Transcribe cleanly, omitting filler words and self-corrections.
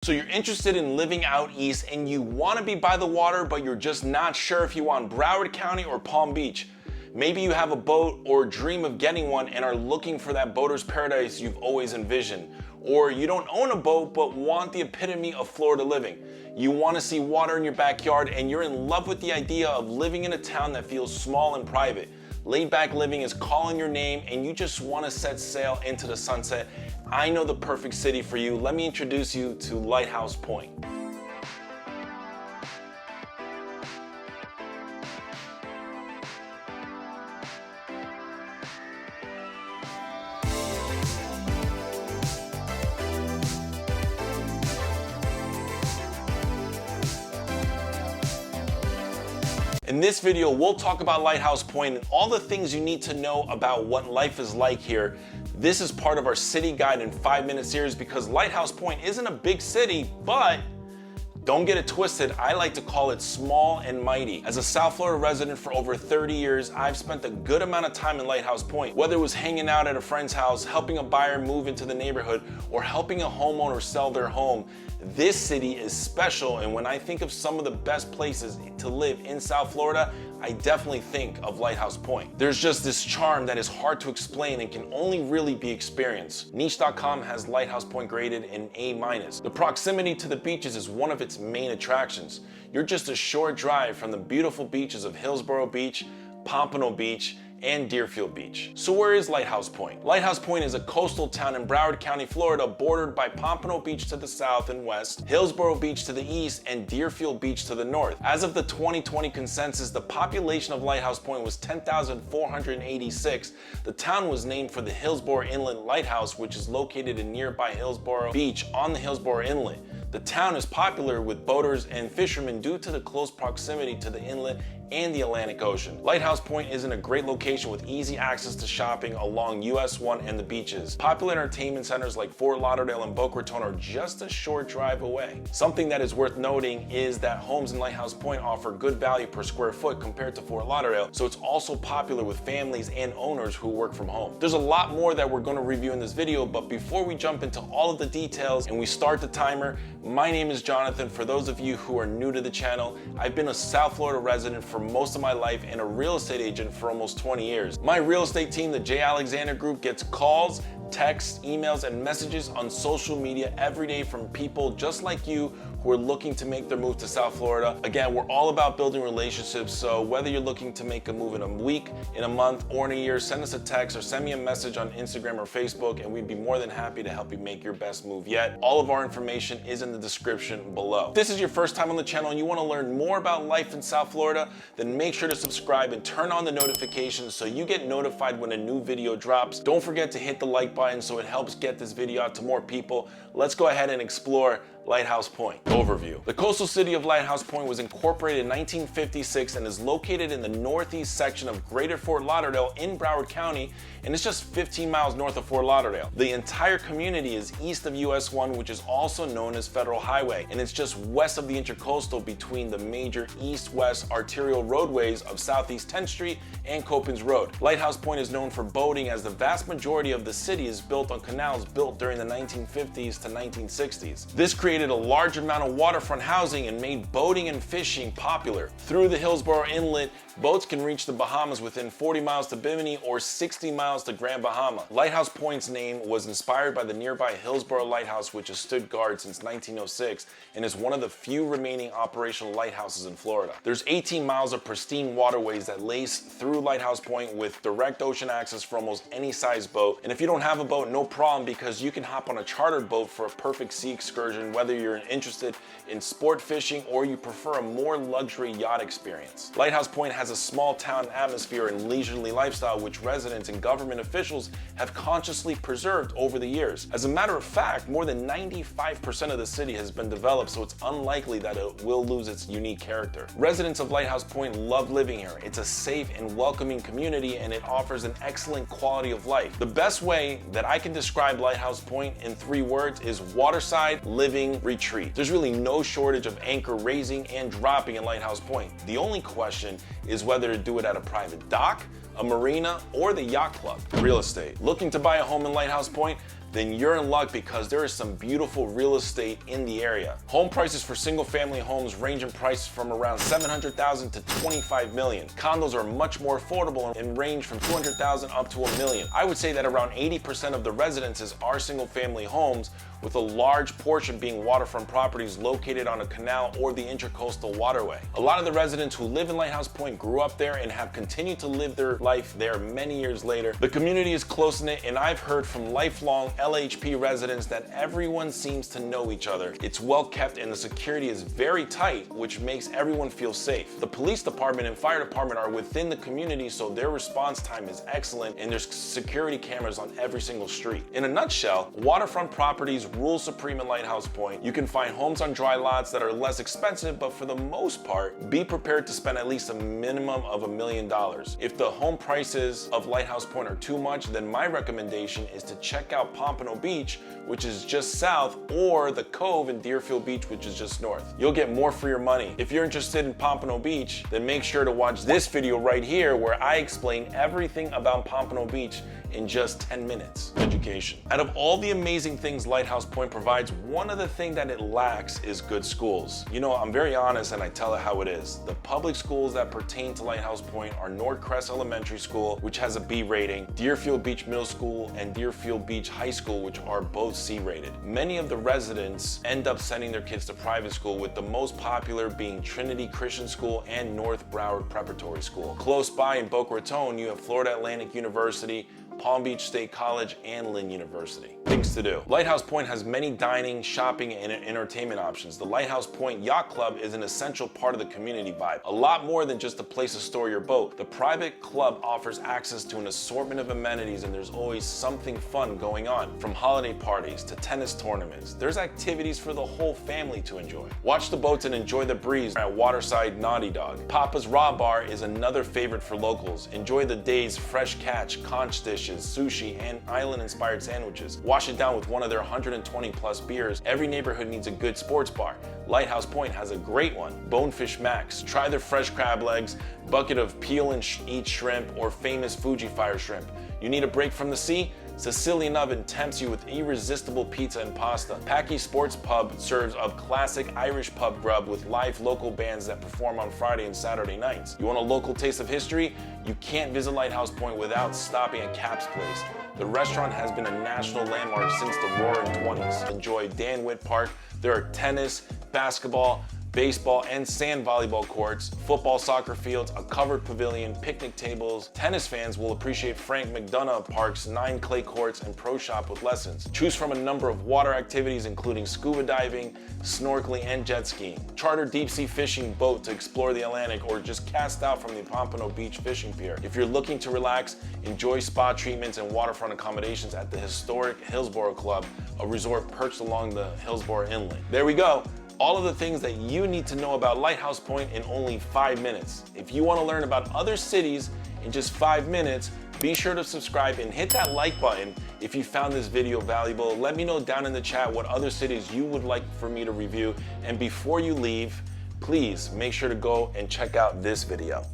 So you're interested in living out east and you want to be by the water, but you're just not sure if you want Broward County or Palm Beach. Maybe you have a boat or dream of getting one and are looking for that boater's paradise you've always envisioned. Or you don't own a boat but want the epitome of Florida living. You want to see water in your backyard and you're in love with the idea of living in a town that feels small and private. Laid back living is calling your name and you just want to set sail into the sunset. I know the perfect city for you. Let me introduce you to Lighthouse Point. In this video, we'll talk about Lighthouse Point and all the things you need to know about what life is like here. This is part of our City Guide in 5-minute series because Lighthouse Point isn't a big city, but don't get it twisted, I like to call it small and mighty. As a South Florida resident for over 30 years, I've spent a good amount of time in Lighthouse Point. Whether it was hanging out at a friend's house, helping a buyer move into the neighborhood, or helping a homeowner sell their home, this city is special, and when I think of some of the best places to live in South Florida, I definitely think of Lighthouse Point. There's just this charm that is hard to explain and can only really be experienced. Niche.com has Lighthouse Point graded an A-. The proximity to the beaches is one of its main attractions. You're just a short drive from the beautiful beaches of Hillsborough Beach, Pompano Beach, and Deerfield Beach. So where is Lighthouse Point? Lighthouse Point is a coastal town in Broward County, Florida, bordered by Pompano Beach to the south and west, Hillsborough Beach to the east, and Deerfield Beach to the north. As of the 2020 census, the population of Lighthouse Point was 10,486. The town was named for the Hillsborough Inlet Lighthouse, which is located in nearby Hillsborough Beach on the Hillsborough Inlet. The town is popular with boaters and fishermen due to the close proximity to the inlet and the Atlantic Ocean. Lighthouse Point is in a great location with easy access to shopping along US 1 and the beaches. Popular entertainment centers like Fort Lauderdale and Boca Raton are just a short drive away. Something that is worth noting is that homes in Lighthouse Point offer good value per square foot compared to Fort Lauderdale, so it's also popular with families and owners who work from home. There's a lot more that we're going to review in this video, but before we jump into all of the details and we start the timer, my name is Jonathan. For those of you who are new to the channel, I've been a South Florida resident for most of my life and a real estate agent for almost 20 years. My real estate team, the J. Alexander Group, gets calls, texts, emails, and messages on social media every day from people just like you who are looking to make their move to South Florida. Again, we're all about building relationships, so whether you're looking to make a move in a week, in a month, or in a year, send us a text or send me a message on Instagram or Facebook, and we'd be more than happy to help you make your best move yet. All of our information is in the description below. If this is your first time on the channel and you want to learn more about life in South Florida, then make sure to subscribe and turn on the notifications so you get notified when a new video drops. Don't forget to hit the like button so it helps get this video out to more people. Let's go ahead and explore Lighthouse Point. Overview. The coastal city of Lighthouse Point was incorporated in 1956 and is located in the northeast section of Greater Fort Lauderdale in Broward County, and it's just 15 miles north of Fort Lauderdale. The entire community is east of US 1, which is also known as Federal Highway, and it's just west of the intercoastal between the major east-west arterial roadways of Southeast 10th Street and Copans Road. Lighthouse Point is known for boating, as the vast majority of the city is built on canals built during the 1950s to 1960s. This created a large amount of waterfront housing and made boating and fishing popular. Through the Hillsborough Inlet, boats can reach the Bahamas within 40 miles to Bimini or 60 miles to Grand Bahama. Lighthouse Point's name was inspired by the nearby Hillsborough Lighthouse, which has stood guard since 1906 and is one of the few remaining operational lighthouses in Florida. There's 18 miles of pristine waterways that lace through Lighthouse Point with direct ocean access for almost any size boat. And if you don't have a boat, no problem, because you can hop on a chartered boat for a perfect sea excursion, whether you're interested in sport fishing or you prefer a more luxury yacht experience. Lighthouse Point has a small town atmosphere and leisurely lifestyle which residents and government officials have consciously preserved over the years. As a matter of fact, more than 95% of the city has been developed, so it's unlikely that it will lose its unique character. Residents of Lighthouse Point love living here. It's a safe and welcoming community, and it offers an excellent quality of life. The best way that I can describe Lighthouse Point in 3 words is waterside living retreat. There's really no shortage of anchor raising and dropping in Lighthouse Point. The only question is whether to do it at a private dock, a marina, or the yacht club. Real estate. Looking to buy a home in Lighthouse Point? then you're in luck because there is some beautiful real estate in the area. Home prices for single-family homes range in prices from around $700,000 to $25 million. Condos are much more affordable and range from $200,000 up to $1 million. I would say that around 80% of the residences are single-family homes, with a large portion being waterfront properties located on a canal or the Intracoastal Waterway. A lot of the residents who live in Lighthouse Point grew up there and have continued to live their life there many years later. The community is close-knit, and I've heard from lifelong LHP residents that everyone seems to know each other. It's well kept and the security is very tight, which makes everyone feel safe. The police department and fire department are within the community, so their response time is excellent, and there's security cameras on every single street. In a nutshell, waterfront properties rule supreme in Lighthouse Point. You can find homes on dry lots that are less expensive, but for the most part, be prepared to spend at least a minimum of $1 million. If the home prices of Lighthouse Point are too much, then my recommendation is to check out Pompano Beach, which is just south, or the Cove in Deerfield Beach, which is just north. You'll get more for your money. If you're interested in Pompano Beach, then make sure to watch this video right here where I explain everything about Pompano Beach in just 10 minutes. Education. Out of all the amazing things Lighthouse Point provides, one of the things that it lacks is good schools. You know, I'm very honest and I tell it how it is. The public schools that pertain to Lighthouse Point are Northcrest Elementary School, which has a B rating, Deerfield Beach Middle School, and Deerfield Beach High School, which are both C rated. Many of the residents end up sending their kids to private school, with the most popular being Trinity Christian School and North Broward Preparatory School. Close by in Boca Raton, you have Florida Atlantic University, Palm Beach State College, and Lynn University. Things to do. Lighthouse Point has many dining, shopping, and entertainment options. The Lighthouse Point Yacht Club is an essential part of the community vibe. A lot more than just a place to store your boat. The private club offers access to an assortment of amenities, and there's always something fun going on. From holiday parties to tennis tournaments, there's activities for the whole family to enjoy. Watch the boats and enjoy the breeze at Waterside Naughty Dog. Papa's Raw Bar is another favorite for locals. Enjoy the day's fresh catch, conch dishes, sushi, and island-inspired sandwiches. Wash it down with one of their 120 plus beers. Every neighborhood needs a good sports bar. Lighthouse Point has a great one, Bonefish Max. Try their fresh crab legs, bucket of peel and eat shrimp, or famous Fuji Fire shrimp. You need a break from the sea? Sicilian Oven tempts you with irresistible pizza and pasta. Packy Sports Pub serves up classic Irish pub grub with live local bands that perform on Friday and Saturday nights. You want a local taste of history? You can't visit Lighthouse Point without stopping at Cap's Place. The restaurant has been a national landmark since the Roaring 20s. Enjoy Dan Witt Park. There are tennis, basketball, baseball, and sand volleyball courts, football, soccer fields, a covered pavilion, picnic tables. Tennis fans will appreciate Frank McDonough Park's 9 clay courts and pro shop with lessons. Choose from a number of water activities including scuba diving, snorkeling, and jet skiing. Charter deep sea fishing boat to explore the Atlantic, or just cast out from the Pompano Beach fishing pier. If you're looking to relax, enjoy spa treatments and waterfront accommodations at the historic Hillsborough Club, a resort perched along the Hillsborough Inlet. There we go. All of the things that you need to know about Lighthouse Point in only 5 minutes. If you want to learn about other cities in just 5 minutes, be sure to subscribe and hit that like button if you found this video valuable. Let me know down in the chat what other cities you would like for me to review. And before you leave, please make sure to go and check out this video.